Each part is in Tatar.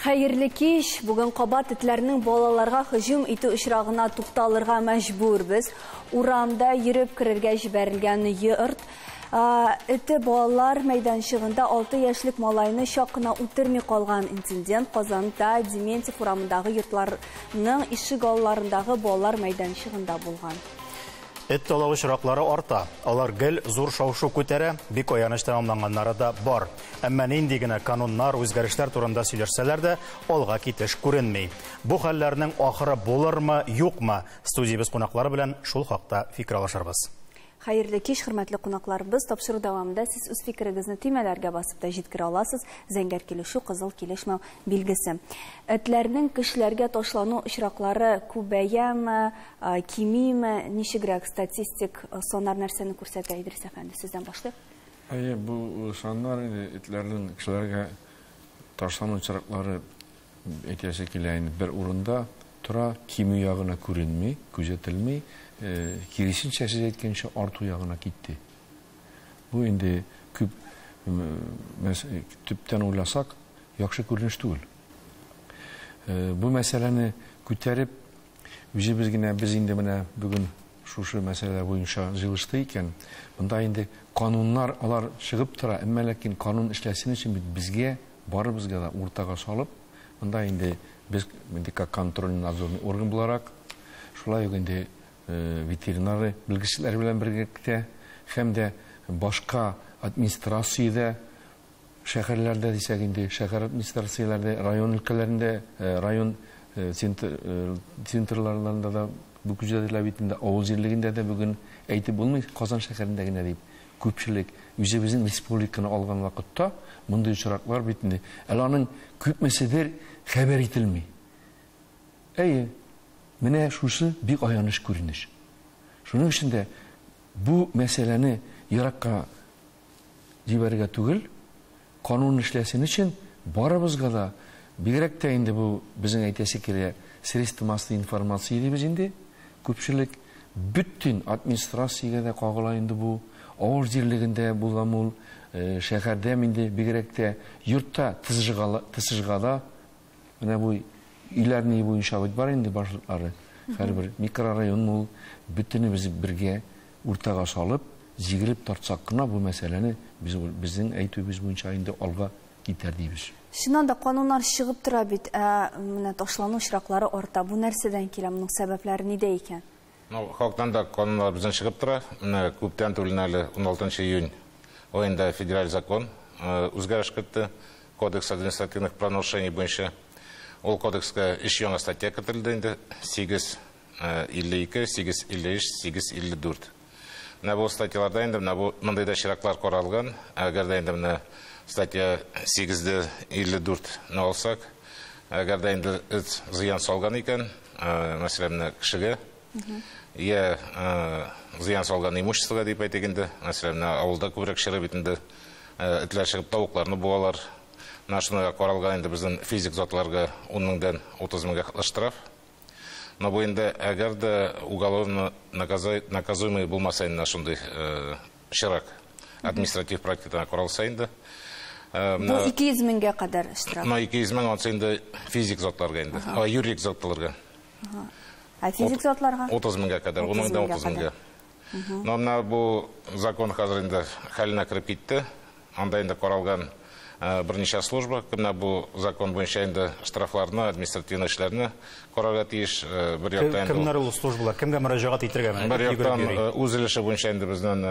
Xeyirli kеш, bugün qabat itlərinin balalarga hücum iti ışrağına tuqtalırga məcburbiz. Uramda yürüp kirerge jiberilgen yurt. Iti balalar meydanşığında 6 yaşlık malayını şaqına utirmi qalğan insident Qozonda Dementiv uramındağı yurtlarının işi qallarındağı balalar meydanşığında bulğan. Эт талау шыраклары арта. Алар гел зур шау-шу күтәрә, бик аяныч тәмамланганнары да бар. Әмма нинди генә кануннар, үзгәрешләр турында сөйләшсәләр дә, алга китеш күренми. Бу хәлләрнең ахыры булырмы, юкмы? Студиябыз кунаклары белән шул хакта фикер алышырбыз. Xeyirli kеш, hürmetli qonaqlarыбыз, тапшыру davamında siz öz fikrinizni tüymələrə basıb da jitkir alasız. Zəngər kilişu, qızıl kilişmə bilgisi. Etlərinin kişilərə toşlanu işraqları kubəyəmi, kimiymi, nişigrək statistik sonlar nərsəni kürsətə İdris Əfəndi, sizdən başlayıb? Bu sonlar etlərinin kişilərə toşlanu işraqları etiyəsi kiləyini bir urunda tura kimi yağına күренмей, күзетілмей, керісінше сіз еткенше арту яғына кетті. Бұл енді түптен ойласақ, яқшы көрініш түгіл. Бұл мәселені көтеріп, біз енді бүгін шушы мәселелер бойынша жылышты екен, бұнда енді қанунлар алар шығып тұра, әммәләккен қанун ішләсін үшін бізге, барыбызға да ортаға салып, бұнда енді biz kontrolün nazorlu organ bularak şulay önde veterinari bilgisizler bilen birlikte hem de başka administrasiyada şehirlerde desek şehir administrasiyalarda rayon ülkelerinde rayon sentrlarında da bu güzel bitinde Oğuz yerliginde de bugün eğitim bulmuş Kazan şehrinde yine deyip köpçülük bizim respublikanı algan vakitte bunday uçuraklar bitinde elanın küpmesidir haber itilmi. Mene şusu bir ayanış görünüş. Şunun için de bu meseleni yarakka ciberge tügül, kanun işlesin için barabızga da bilerek de indi bu bizim eytesi kere sırıştırması informasiydi biz indi. Köpçülük bütün administrasiyada da kağılayındı bu. Oğuz yerliginde bulamul, şehirde indi bilerek de yurtta tısıcıgada bu ilerini bu inşaat var indi başlıkları. Her bir mikrorayon mu bütünü bizi birge ortaga salıp zigilip tartsak kına bu meseleni bizim eğitimiz bu inşaatında alga giderdiyiz. Şundan da kanunlar шығып тұра bit, taşlanu ışraqları orta. Bu nərsədən kiləminin səbəbləri nedə ikən? Halktan da kanunlar bizden шығып тұра. Көптен төлінәлі 16 июнь oyunda federal закон өзгәріш кетті. Кодекс административных правонарушений бойынша. Ол кодекске үш яңа статья кіртілді енді 852, 853, 854. Бұл статьяларда енді мындайда шырақлар қоралған. Әгер де енді статья 854 алсақ, әгер де енді зиян салған екен, мәселен кішіге, зиян салған имуществоға деп айтегенде, мәселен ауылда көбірек шыры бетінде үтлер шығып тауықларыны буалар. Нашыны қоралған енді біздің физик затларға 10-ден 30-ға штраф. Но бұл енді әгер де уголовно наказуемый болмасайын нашындай шырақ административ практикадан қоралсайынды. Бұл 200-ге қадар штраф? 200-мен онсайынды физик затларға енді, юрик затларға. Физик затларға? 30-ға қадар, 10-ден 30-ға. Но бұл закон қазір енді хәліне кіріп кетті. Анда енді қоралған бірнеше служба, кімна бұл закон бойынша енді штрафларына, административный ішлеріне қорарға тиіш. Кімнер ол службалар, кімге мұражағат етірген? Бір яқтан өзіліші бойынша енді біздің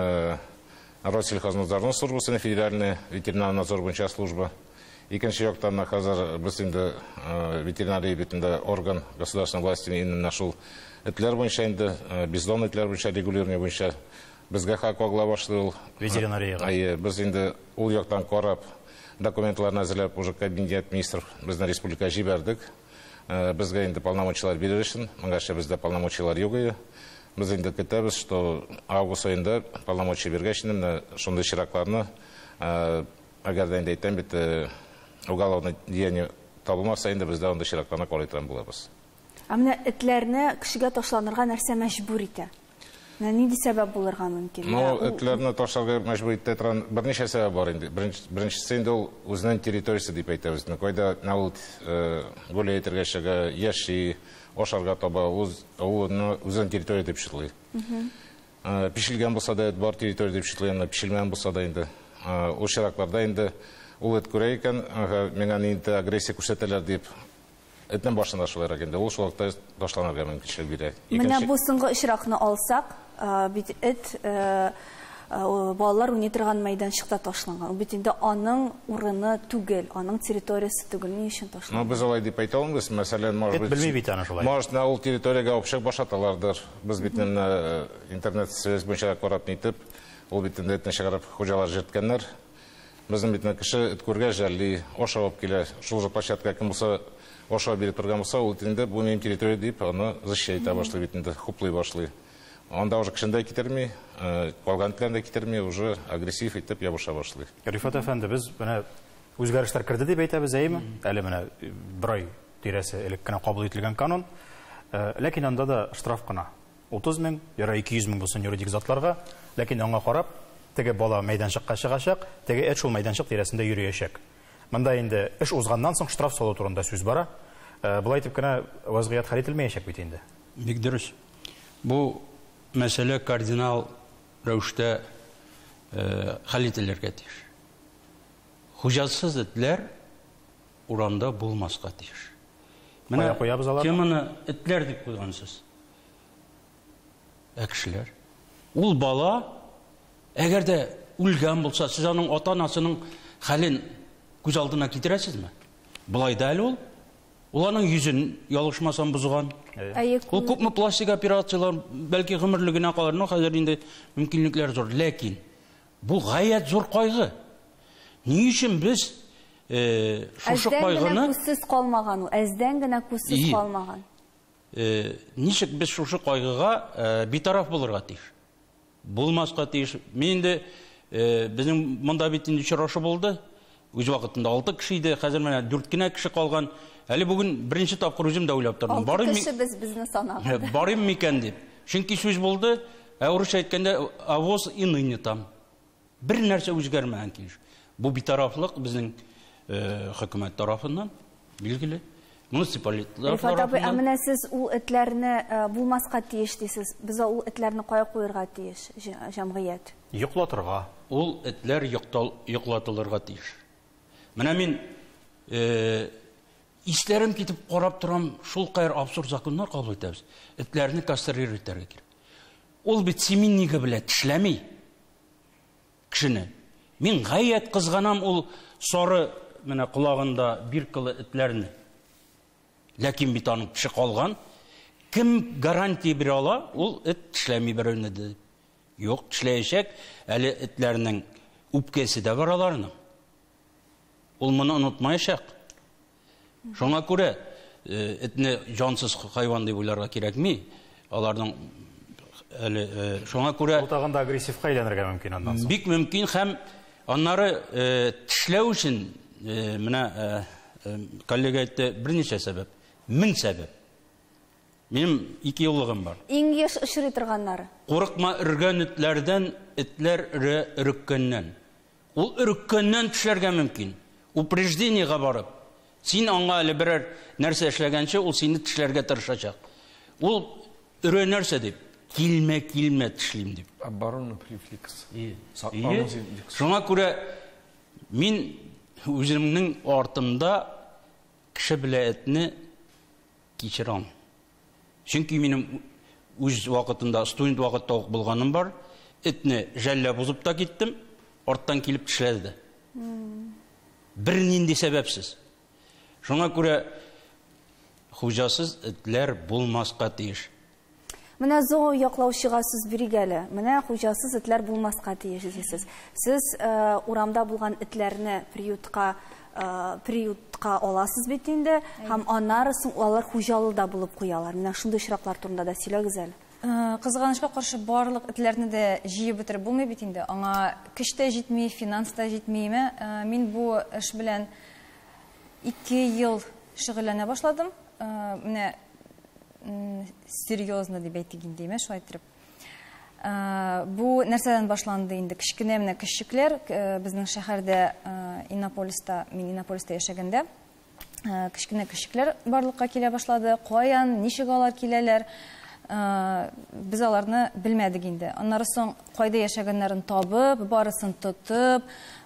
Россельхознадзорный службасы, федеральный ветеринарный надзор бойынша служба. Екінші яқтан қазір біз енді ветеринария бетінде орган государственной властіне енді нашыл етлер бойынша енді бездомный етлер бойынша регулирование бойынша бізге хақ оглавашты ветеринарияға. Біз енді ол яқтан қорап документларын әзірлеп, уже кабинет министров біздің республика жібердік. Бізге енді полномочиялар берер үшін, мұңғаша бізде полномочиялар yok. Біз енді кетеміз, что август айында полномочия бергешін, шондай шырақларны, әгер де енді айтам бет, уголовный деяние табылмаса, енді бізде ондай шырақларына қорайтыран болабыз. Әміне әтлеріне кішіге тошланырға нәрсе мәжбүр еті? Нинди сәбәп булырга мөмкин? Этләрне ташларга мәҗбүр итә торган берничә сәбәп бар инде. Беренчесе инде ул үзенең территориясе дип әйтәбез. Кайда ул гөлә итәргә чыга, яши, ашарга таба, үзенең территория дип шутлый. Пишелгән булса да бар территория дип шутлый, пишелмәгән булса да инде ул чиракларда инде ул эт күрә икән, миңа инде агрессия күрсәтәләр дип этнең башында шулай инде. Ул шулакта ташланырга мөмкинлек бирә. Менә бу соңгы очракны алсак, бит балалар уйный торган мәйданчыкта ташланган. Бит инде аның урыны түгел, аның территориясе түгел. Ни өчен ташланган? Без алай дип әйтә алмыйбыз. Мәсәлән, белми бит аны шулай. Может, ул территорияга общак башаталардыр. Без бит интернет связь буенча карап нитеп, ул бит инде этне чыгарып хуҗалар җирткәннәр. Безнең бит кеше эт күргә җәлли, ашап килә. Шул же площадка кем булса, ашап биреп торган булса, ул инде бу минем территория дип, аны защита башлый бит инде, хуплый башлый. Анда уже кешендә китерми, калган тләрдә китерми, уже агрессив итеп ябыша башлый. Рифат әфәнде, без менә үзгәрешләр керде дип әйтәбез, әйме? Әле менә бер ай тирәсе элек кенә кабул ителгән канун. Ләкин анда да штраф кына 30 мең, яра 200 мең булсын юридик затларга, ләкин аңа карап, теге бала мәйданчыкка чыгачак, теге эт шул мәйданчык тирәсендә йөрәячәк. Монда инде эш узганнан соң штраф салу турында сүз бара. Булай итеп кенә вазгыять хәл ителмәячәк бит инде. Бик дөрес. Бу мәсьәлә кардинал рәвештә хәл ителергә тиеш. Хуҗасыз этләр урамда булмаска тиеш. Менә кем аны этләр дип куйгансыз? Кешеләр. Ул бала, әгәр дә үлгән булса, сез аның ата-анасының хәлен күз алдына китерәсезме? Булай да әле ул. Ул аның йөзен ялышмасам бузган. Ул күпме пластик операциялар, бәлки гомерлегенә калыр, но хәзер инде мөмкинлекләр зур. Ләкин бу гаять зур кайгы. Ни өчен без шушы кайгыны күзсез калмаган, әздән генә күзсез калмаган. Ничек без шушы кайгыга битараф булырга тиеш? Булмаска тиеш. Мен инде безнең монда бит инде очрашу булды. Үз вакытында 6 кеше иде, хәзер менә 4 кенә кеше калган. Әле бүген беренче тапкыр үзем дә уйлап тордым. Барым кеше безне санагыз. Барым микән дип. Чөнки сүз булды, урысча әйткәндә авоз и ныне там. Бер нәрсә үзгәрмәгән килеш. Бу битарафлык безнең хөкүмәт тарафыннан билгеле. Муниципалитетлар тарафыннан. Менә сез ул этләрне булмаска тиеш дисез. Без ул этләрне кая куярга тиеш, җәмгыять? Йоклатырга. Ул этләр йоклатылырга тиеш. Менә мин исләрем китеп карап торам, шул кайыр абсурд законнар кабул итәбез. Этләрне кастрировать итәргә кирәк. Ул бит семинниге белән тешләми кешене. Мин гаять кызганам ул сары менә кулагында биркылы этләрне. Ләкин бит аның кеше калган. Кем гарантия бирә ала? Ул эт тешләми берәүне дә. Юк, тешләячәк. Әле этләрнең үпкәсе дә бар аларның. Ул моны онытмаячак. Шуңа күрә этне җансыз хайван дип уйларга кирәкми. Аларның әле шуңа күрә ул тагында агрессивка әйләнергә мөмкин аннан соң. Бик мөмкин һәм аннары тешләү өчен менә коллега әйтте берничә сәбәп. 1000 сәбәп. Минем 2 еллыгым бар. Иң еш очрый торганнары. Курыкма өргән этләрдән этләр өреккәннән. Ул өреккәннән тешләргә мөмкин. Упреждениегә барып, син аңа әле берәр нәрсә эшләгәнче, ул сине тешләргә тырышачак. Ул өрә нәрсә дип, килмә тешлим дип. Оборонный рефлекс. Шуңа күрә мин үземнең артымда кеше белән этне кичерәм. Чөнки минем үз вакытында студент вакытта ук булганым бар. Этне жәлләп узып та киттем, арттан килеп тешләде. Бер нинди сәбәпсез. Шуңа күрә хуҗасыз этләр булмаска тиеш. Менә зоо яклаучыга сүз бирик әле. Менә хуҗасыз этләр булмаска тиеш дисез. Сез урамда булган этләрне приютка аласыз бит инде, һәм аннары соң алар хуҗалы да булып куялар. Менә шундый очраклар турында да сөйләгез әле. Кызганычка каршы барлык этләрне дә җыеп бетереп булмый бит инде. Аңа көч тә җитми, финанс та җитмиме? Мин бу эш белән 2 ел шөгыльләнә башладым. Менә серьезно дип әйтик инде, шулай итеп. Бу нәрсәдән башланды инде? Кичкенә менә кешекләр безнең шәһәрдә Иннополиста, мин Иннополиста яшәгәндә, кичкенә кешекләр барлыкка килә башлады. Каян, ничек алар киләләр? Без аларны белмәдек инде. Аннары соң кайда яшәгәннәрен табып, барысын тотып,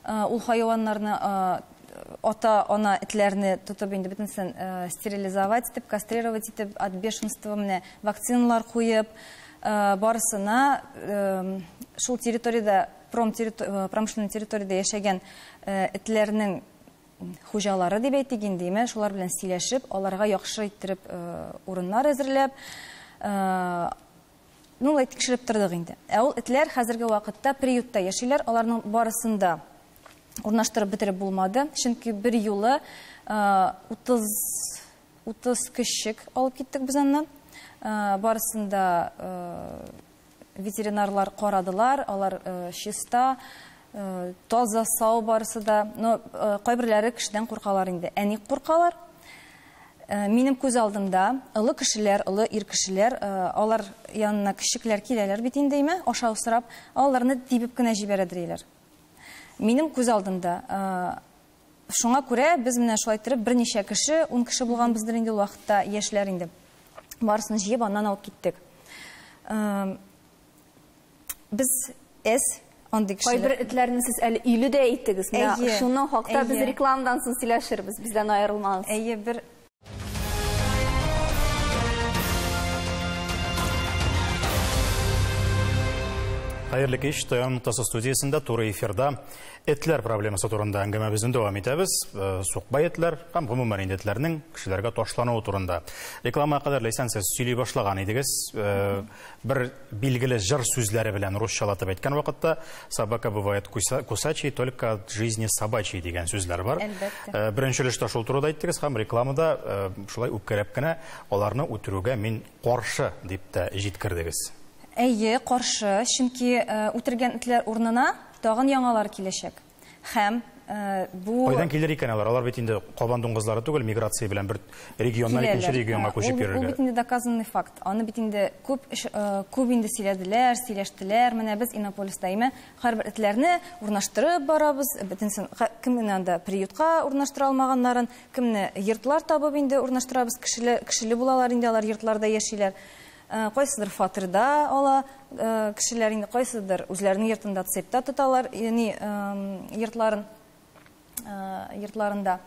ул хайваннарны ата-ана этләрне тотып инде бөтенсен стерилизовать итеп, кастрировать итеп, от бешенства менә вакциналар куеп, барысына шул территорияда, промышленный территорияда яшәгән этләрнең хуҗалары дип әйтик инде, шулар белән сөйләшеп, аларга яхшы иттереп урыннар әзерләп, нулай тикшереп тордык инде. Ул этләр хәзерге вакытта приютта яшиләр, аларның барысында урнаштырып бетереп булмады. Чөнки бер юлы 30 кешек алып киттек без аннан. Барысында ветеринарлар карадылар, алар чиста, таза, сау барысы да. Но кайберләре кешедән куркалар инде. Ник куркалар? Минем күз алдымда олы кешеләр, олы ир кешеләр, алар янына кешекләр киләләр бит индеме, аша усырап, аларны тибеп кенә җибәрәдерләр. Минем күз алдымда. Шуңа күрә без менә шулай итеп берничә кеше, 10 кеше булган бездер инде вакытта яшьләр инде. Барысын җыеп аннан алып киттек. Без андый кешеләр. Кайбер этләрне сез әле иле дә әйттегез. Шуның хакта без рекламадан соң сөйләшербез, бездән аерылмагыз. Бер Хәерле кич, Таян Тасы студиясында туры эфирда этләр проблемасы турында әңгәмәбезне дәвам итәбез. Сукбай этләр һәм гомумән этләрнең кешеләргә ташлануы турында. Рекламага кадәр сез сөйли башлаган идегез. Бер билгеле җыр сүзләре белән русчалатып әйткән вакытта собака бывает кусачей только от жизни собачьей дигән сүзләр бар. Беренче өлештә шул турыда әйттегез һәм рекламада шулай үпкәләп кенә аларны үтерүгә мин каршы дип тә җиткердегез. Каршы, чөнки үтергән этләр урынына тагын яңалар киләчәк. Һәм бу Кайдан килер икән алар? Алар бит инде кабан дуңгызлары түгел, миграция белән бер регионнан икенче регионга күчеп йөрергә. Ул бит инде доказанный факт. Аны бит инде күп инде сөйләделәр, сөйләштеләр. Менә без Иннополиста һәрбер этләрне урнаштырып барабыз. Бөтенсен кемне анда приютка урнаштыра алмаганнарын, кемне йортлар табып инде урнаштырабыз. Кешеле булалар инде алар йортларда яшиләр. Кайсыдыр фатирда ала кешеләр инде, кайсыдыр үзләренең йортында цепта тоталар, ягъни йортларында.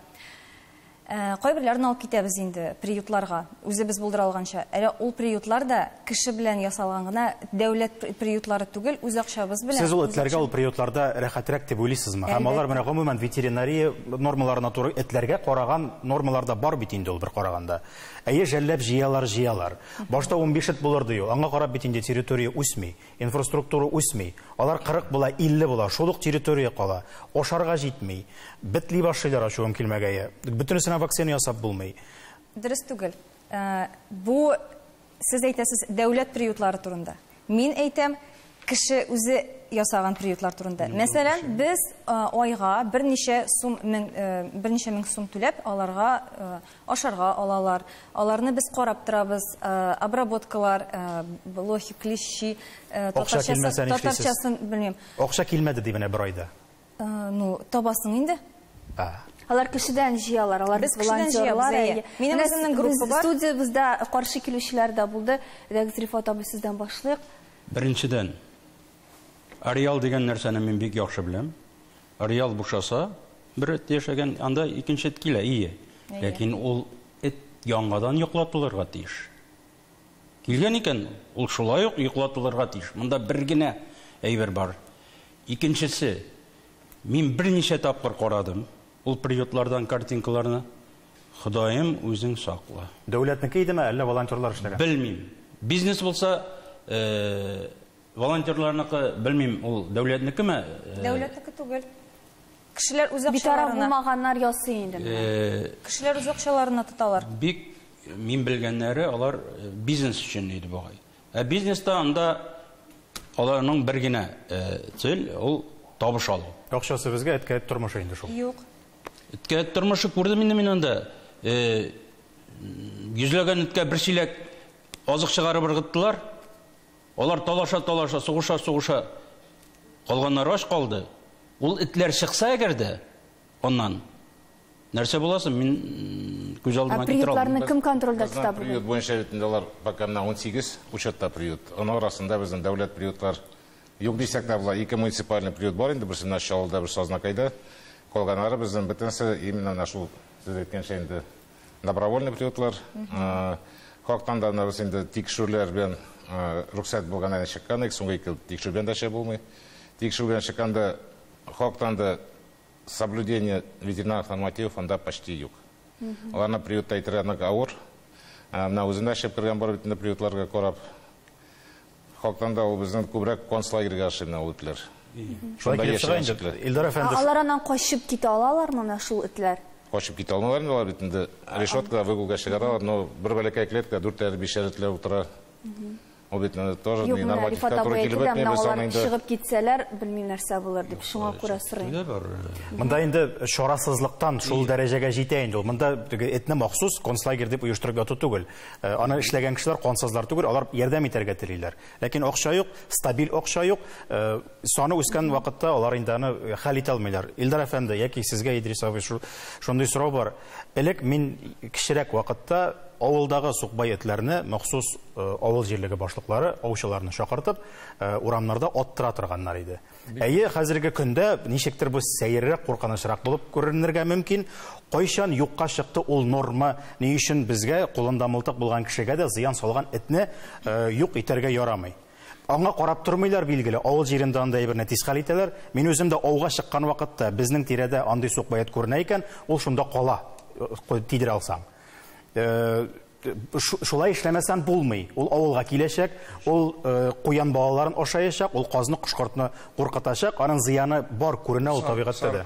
Кайберләрен алып китәбез инде приютларга, үзебез булдыра алганча. Әле ул приютлар да кеше белән ясалган гына дәүләт приютлары түгел, үз акчабыз белән. Сез ул этләргә ул приютларда рәхәтрәк дип уйлыйсызмы? Һәм алар менә гомумән ветеринария нормаларына туры этләргә караган нормаларда бар бит инде ул бер караганда. Жәлләп җыялар. Башта 15 эт булырды ул. Аңа карап бит инде территория үсми, инфраструктура үсми. Алар 40 була, 50 була, шулык территория кала. Ашарга җитми. Бетли башлыйлар ачуым килмәгәе. Бөтенесенә вакцина ясап булмый. Дөрес түгел. Бу сез әйтәсез дәүләт приютлары турында. Мин әйтәм кеше үзе ясаган приютлар турында. Мәсәлән, без айга берничә мең сум түләп аларга ашарга алалар. Аларны без карап торабыз, обработкалар, блохи, клещи, татарчасын белмим. Акча килмәде дип менә бер айда. Табасың инде. Алар кешедән җыялар, алар волонтерлар. Минем үземнең группа бар. Студиябызда каршы килүчеләр дә булды. Рифат абый сездән башлыйк. Беренчедән, Ареал дигән нәрсәне мин бик яхшы беләм. Ареал бушаса, бер эт яшәгән, анда икенче эт килә, Ләкин ул эт яңадан йоклатылырга тиеш. Килгән икән, ул шулай ук йоклатылырга тиеш. Монда бер генә әйбер бар. Икенчесе, мин берничә тапкыр карадым. Ул приютлардан картинкаларны. Ходаем үзең сакла. Дәүләтнеке идеме, әллә волонтерлар эшләгән? Белмим. Бизнес булса, волонтерларныкы белмим, ул дәүләтнекеме? Дәүләтнеке түгел. Кешеләр үз Битараф акчаларына. булмаганнар ясый инде. Кешеләр үз акчаларына тоталар. Бик мин белгәннәре алар бизнес өчен иде бугай. Бизнеста анда аларның бер генә цель, ул табыш алу. Акчасы безгә эткә тормыш инде шул. Юк. Эткә тормышы күрдем инде мин анда. Йөзләгән эткә бер чиләк азык чыгарып ыргыттылар. Олар талаша, сугыша. Калганнар аш калды. Ул итләр чыкса әгәрдә, оннан нәрсә буласың? Мин күз алдыма китерә алмыйм. Приютларны кем контрольдә тота бүген? Приют буенча битендә алар пока 18 учетта приют. Аның арасында безнең дәүләт приютлар юк дисәк тә була. 2 муниципаль приют бар инде, берсенә Чаллыда, бер Сазнакайда. Калганнары безнең бөтенсе именно шул сез әйткәнчә инде добровольный приютлар. Хактан да без инде тикшүрләр белән рөхсәт булганнан чыккан, соңгы 2 тикшүргән дә булмый. Тикшүргән чыкканда хактан да соблюдение ветеринарных нормативов анда почти юк. Аларны приютта әйтергә авыр. Менә үзендә шәп кергән бар бит инде приютларга карап. Хактан да ул безнең күбрәк концлагерьгә ашына ул итләр. Шулай килеп чыга инде. Илдар әфәнде. Алар аннан качып китә алалармы менә шул итләр? Качып китә алмыйлар алар бит инде. Решеткага выгулга чыгаралар, но бер бәләкәй клетка 4-5 итләр утыра. Ул бит тоже не норматив, который килеп бетмәй, без аны инде чыгып китсәләр, белмим нәрсә булыр дип шуңа күрә сорыйм. Монда инде шарасызлыктан шул дәрәҗәгә җитә инде ул. Монда этне махсус концлагерь дип оештырып яту түгел. Аны эшләгән кешеләр кансызлар түгел, алар ярдәм итәргә телиләр. Ләкин акча юк, стабиль акча юк. Саны үскән вакытта алар инде аны хәл итә алмыйлар. Илдар әфәнде, яки сезгә Идрис абый шундый сорау бар. Элек мин кичерәк вакытта авылдагы сукбай этләрне махсус авыл җирлеге башлыклары аучыларны шакыртып урамнарда аттыра торганнар иде. Әйе, хәзерге көндә ничектер бу сәеррәк, куркынычрак булып күренергә мөмкин. Кайчан юкка чыкты ул норма, ни өчен безгә кулында мылтык булган кешегә дә зыян салган этне юк итәргә ярамый. Аңа карап тормыйлар билгеле, авыл җирендә андай бер нәтиҗә хәл итәләр. Мин үзем дә ауга чыккан вакытта безнең тирәдә андый сукбай эт күренә икән, ул шунда кала, тидер алсам. Шулай эшләмәсән булмый. Ул авылга киләчәк, ул куян балаларын ашаячак, ул казны, кушкартны куркытачак, аның зыяны бар күренә ул табигатьтә дә.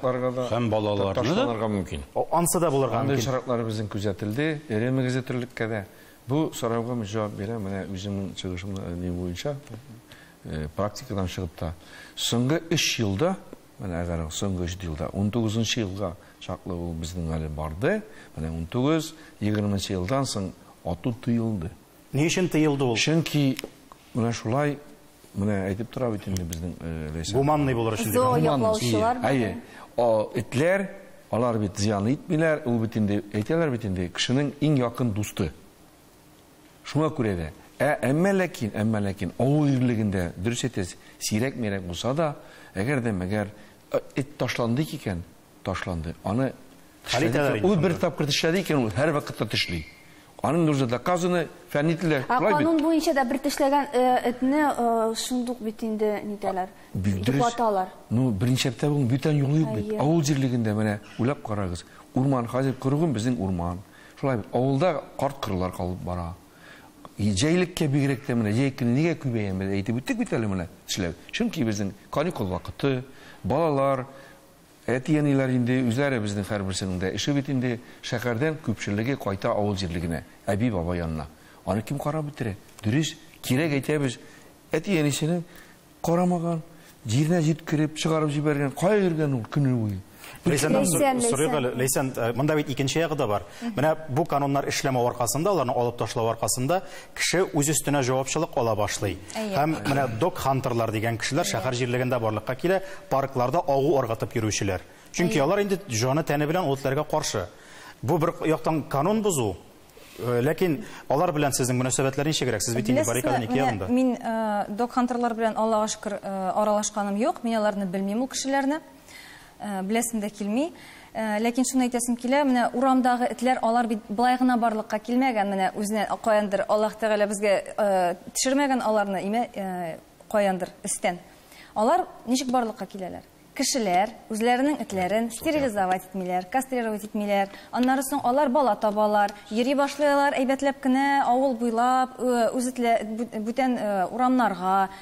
Һәм балаларны да мөмкин. Ансы да булырга Андый мөмкин. шартлары безнең күзәтелде. Эремегезе терлеккә дә. Бу сорауга җавап бирәм. Менә үземнең чыгышымда ни буенча практикадан чыгып та соңгы 3 елда, менә әгәр соңгы 3 елда 19-нчы елга чаклы ул безнең әле барды. Менә 19-20 елдан соң ату тыелды. Ни өчен тыелды ул? Чөнки менә шулай, менә әйтеп тора бит инде безнең рәсем. Гуманный булыр өчен. Яклаучылар. Әйе. Этләр, алар бит зыян итмиләр, ул бит инде әйтәләр бит инде кешенең иң якын дусты. Шуңа күрә дә, әмма ләкин авыл ирлегендә дөрес әйтәс, сирәк-мирәк булса да, әгәр эт ташланды икән, ташланды. Аны ул бер тапкыр тешләде икән, ул һәр вакытта тешли. Аның нужно доказаны, фәнителәр. Канун буенча да бер тешләгән этне шундук бит инде нитәләр. Юклаталар. Ну, беренчәптә бу бүтән юлы юк бит. Авыл җирлегендә менә уйлап карагыз. Урман хәзер кыргын безнең урман. Шулай бит. Авылда карт кырлар калып бара. Җәйлеккә бигрәк тә менә җәй көне нигә күбәя менә әйтеп үттек бит әле менә эшләп. Чөнки безнең каникул вакыты, балалар, әтиянилар инде үзләре безнең һәрберсенең дә эше бит инде шәһәрдән күпчелеге кайта авыл җирлегенә, әби баба янына. Аны кем карап бетерә? Дөрес, кирәк әйтәбез. Әтиянисенең карамаган, җиренә җиткереп чыгарып җибәргән, кая йөргән ул көне буе? Лейсан, монда бит икенче ягы да бар. Менә бу кануннар эшләмәү аркасында, аларны алып ташлау аркасында кеше үз өстенә җавапчылык ала башлый. Һәм менә док-хантерлар дигән кешеләр шәһәр җирлегендә барлыкка килә, паркларда агу аргатып йөрүчеләр. Чөнки алар инде җаны тәне белән утларга каршы. Бу бер яктан канун бузу. Ләкин алар белән сезнең мөнәсәбәтләр ничегрәк? Сез бит инде баррикаданың ике ягында. Мин док-хантерлар белән Аллага шөкер аралашканым юк. Мин аларны белмим ул кешеләрне. Беләсем дә килми. Ләкин шуны әйтәсем килә, менә урамдагы этләр алар бит былай гына барлыкка килмәгән, менә үзенә каяндыр Аллаһ Тәгалә безгә төшермәгән аларны каяндыр истән. Алар ничек барлыкка киләләр? Кешеләр үзләренең этләрен стерилизовать итмиләр, кастрировать итмиләр. Аннары соң алар бала табалар, йөри башлыйлар, әйбәтләп кенә авыл буйлап, үз бүтән урамнарга,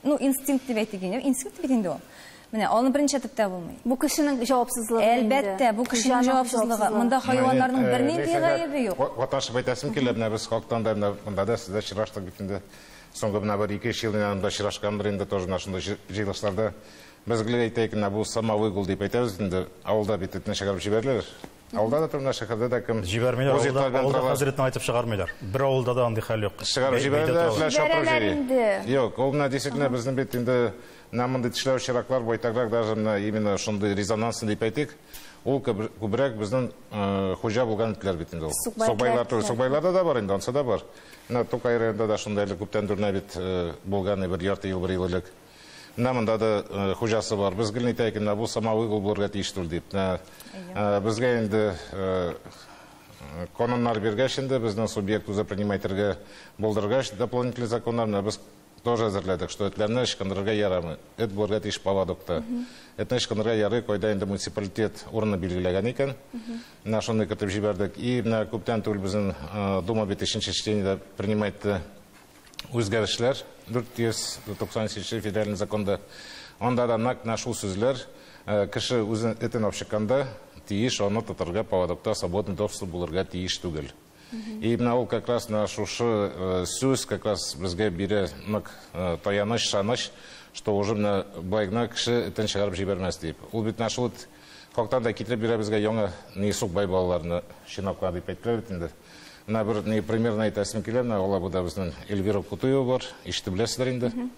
ну инстинкт дип әйтегән, инстинкт бит инде ул. Менә аны беренче типтә булмый. Бу кешенең җавапсызлыгы. Әлбәттә, бу кешенең җавапсызлыгы. Монда хайваннарның бер нинди гаебе юк. Ваташып әйтәсем килә, менә без хактан да монда да сездә чыраштык бит инде. соңғы мына бір 2 жыл янында шырашқан бір енді тоже нашында жиылышларда біз гледейтейік бұл самовый гул деп айтамыз енді ауылда бететіне шығарып жіберілер. Ауылда да тұрмына шақырда да кім Жибермейлер, ауылда хазіретін айтып шығармайлар. Бір ауылда да аңды хәл жоқ. Шығарып жіберілер, Yok, ол мына действительно біздің бет енді намынды тішлеу шырақлар бойтағырақ даже именно шынды резонансын деп айтайық. Ол көбірек біздің хожа болған үтлер бетінде ол. Сұқбайларда да бар, енді онса да бар. Токай районында да шындайлы көптен дүріне бет болған бір ярты ел бір елілік. Намында да хожасы бар. Біз гілін етейкен, бұл самовый гул болырға тиіштір деп. Бізге енді кононлар бергәш енді біздің субъект өзі принимайтерге болдырғаш дополнительный законларына біз тоже әзірледік, что етлеріне ішкандырға ярамы. Эт болырға тиіш павадокта. Этне ішкандырға яры койда енді муниципалитет орны белгілеген екен. Нашыны кіртіп жібердік. И көптен түгіл біздің Дума бетешінші чтениеде принимайтты өзгерішлер 497 федеральный законда. Онда да нашу сөзлер кіші өзін етін опшыққанда тиіш оны тұтырға павадокта свободный доступ болырға тиіш түгіл. И ол как раз нашу сөз как раз бізге бере таяныш, шаныш, что уже байгна кіші етін шығарып жібермес дейіп. Ол бет нашу қоқтан да кетіріп бере бізге яңа несук бай балаларыны шинапқа деп айтқылар бетінде. Bir примерно айтасым келем, ола бұда біздің Эльвира Кутуева бар, ішті білесіздер енді.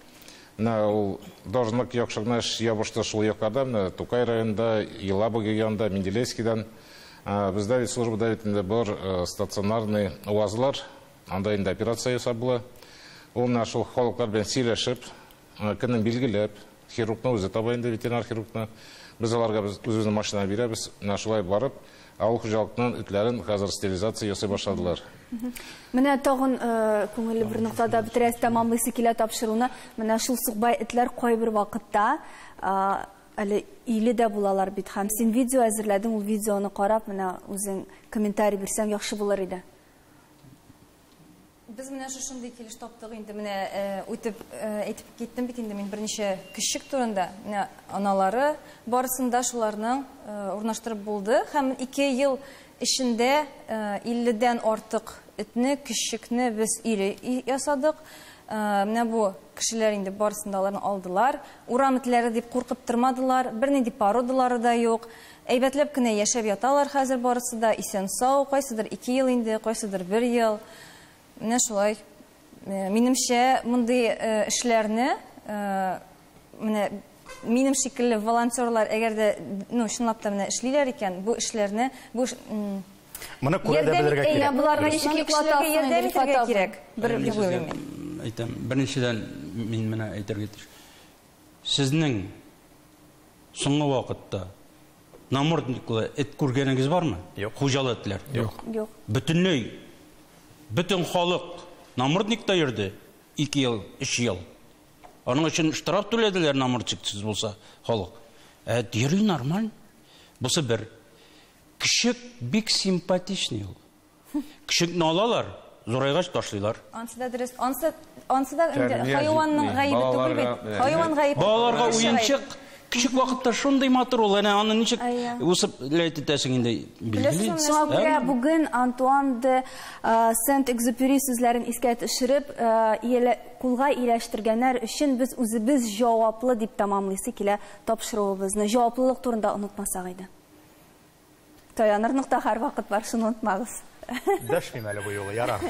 Ол должнық yoqшығнаш ябышты шул yoqlarda, Тукай районында, Елабы районында, Менделейскийдан. Бізде службада бар стационарный уазлар, анда енді операция жасап бұла. Ол нашыл халықтарбен сөйлесіп, кінін белгілеп, хирургны өзі табайында, ветеринар хирургны. Біз оларға өзінің машина береміз, нашылай барып, ауыл қожалықтың үтлерін қазір стерилизация ясай башладылар. Менә тагын күңелле бер нуктада бетерәс тәмамлыйсы килә тапшыруны, менә шул сугбай этләр кайбер вакытта әле иле дә булалар бит. Һәм син видео әзерләдең, ул видеоны карап, менә үзең комментарий бирсәң яхшы булыр иде. Biz менә шушындый килеш таптык инде, менә үтеп әйтеп киттем бит инде мин берничә кичек турында. Менә аналары барысында шуларның урнаштырып булды һәм 2 ел эчендә 50дән артык этне, кичекне без ире ясадык. Менә бу кешеләр инде барысында аларны алдылар. Урам итләре дип куркып тормадылар. Бернинди пародалары да юк. Әйбәтләп кенә яшәп яталар хәзер барысы да исән-сау, кайсыдыр 2 ел инде, кайсыдыр 1 ел. Менә шулай. Минемчә, мондый эшләрне, менә минем шикелле волонтерлар әгәр дә, чынлап та менә эшлиләр икән, бу эшләрне, бу моны күрә дә белергә кирәк. Буларга ничек ярдәм итәргә кирәк? Бер уйлыйм. Әйтәм, беренчедән мин менә әйтергә тиеш. Сезнең соңгы вакытта намордниклы эт күргәнегез бармы? Юк. Хуҗалы этләр. Юк. Юк. Bütün халык намордникта йөрде 2 ел, 3 ел. Аның өчен штраф түләделәр намордниксыз булса халык. Йөри нормаль. Бусы бер. Кичек бик симпатичный ул. Кичекне алалар, зурайгач ташлыйлар. Ансыда дөрес, ансыда инде хайванның гаибе түгел бит. Хайван гаибе. Балаларга уенчык Küçük vakitte şunday matır ol, yani anı niçik usıp leytitəsin indi bilgili. Şuna göre bugün Antoine de Saint-Exupéry sözlerin isket ışırıp kulga iyileştirgenler için biz özümüz cevaplı deyip tamamlayısı kile tapşırığımızı. Cevaplılık turunda unutmasak idi. Tayanırlıkta her vakit var, şunu unutmağız. Döşmeyim bu yolu, yarar.